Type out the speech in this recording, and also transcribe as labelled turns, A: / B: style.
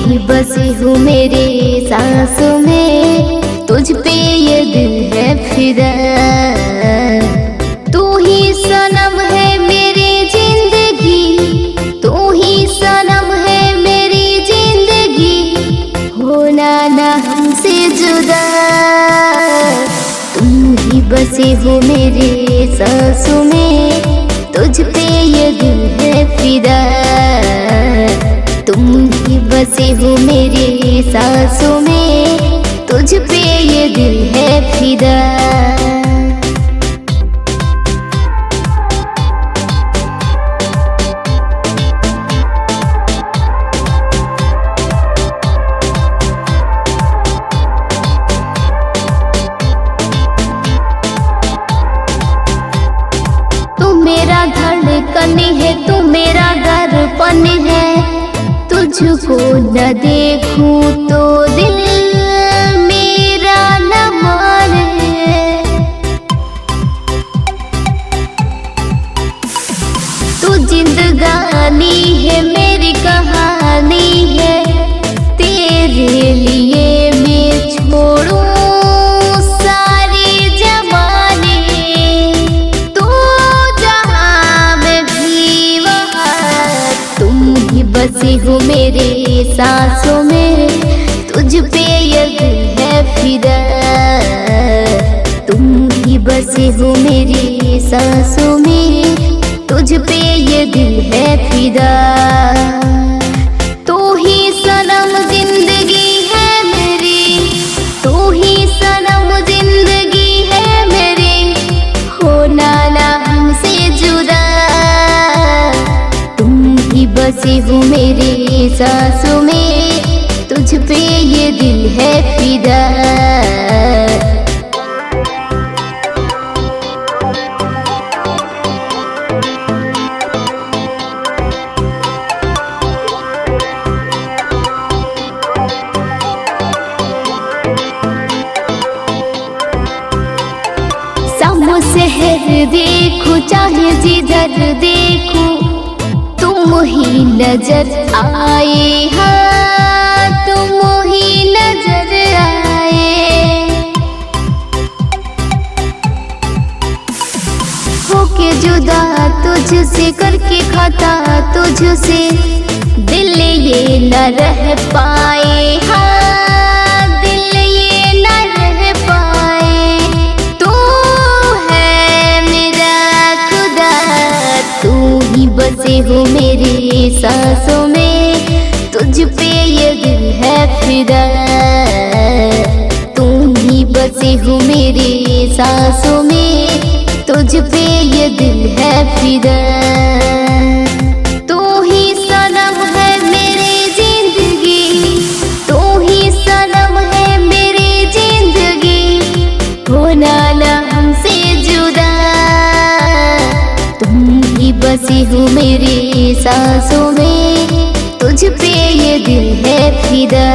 A: ही बसी हूँ मेरे सांसों में, तुझ पे ये दिल है फिदा। तू ही सनम है मेरी जिंदगी, तू ही सनम है मेरी जिंदगी, होना ना हमसे जुदा। तुम ही बसे हो मेरे सांसों में, तुझ पे ये दिल है फिदा। तुम ही बसे हो मेरे सांसों में, तुझ पे ये दिल है फिदा। तू मेरा धड़कन है, तू मेरा दर्पण है, तुझको न देखूं तो दिल मेरा न माने। तू जिंदगानी है, मेरी कहानी है, तेरे लिए मैं छोड़ूं सारी जमाने। तू जहां में भी वहां, तुम ही बसी हो मेरे सांसों में, तुझ पे ये दिल है फिदा। तुम ही बसे हो मेरी सांसों में, तुझ पे ये दिल है फिदा। तू ही सनम जिंदगी है मेरी, तू ही सनम जिंदगी है मेरी, होना ना हमसे जुदा। तुम ही बसे हो मेरी सांसों में, तुझ पे ये दिल है फिदा। शहर देखो चाहे जिधर देखो, तुम ही नजर आए, हाँ तुम ही नजर आए। होके जुदा तुझसे, करके खाता तुझसे, दिल ये न रह पाए, हाँ दिल ये न रह पाए। तू है मेरा खुदा, तू ही बसे हो मेरे सांसों में, तुझ पे ये दिल है फिदा। तू ही बसे हो मेरे सांसों में, तुझ पे ये दिल है फिदा। तू ही सनम है मेरी जिंदगी, तू ही सनम है मेरी जिंदगी, होना ना हमसे जुदा। तुम ही बसी हो मेरी सांसों में, तुझ पे ये दिल है फिदा।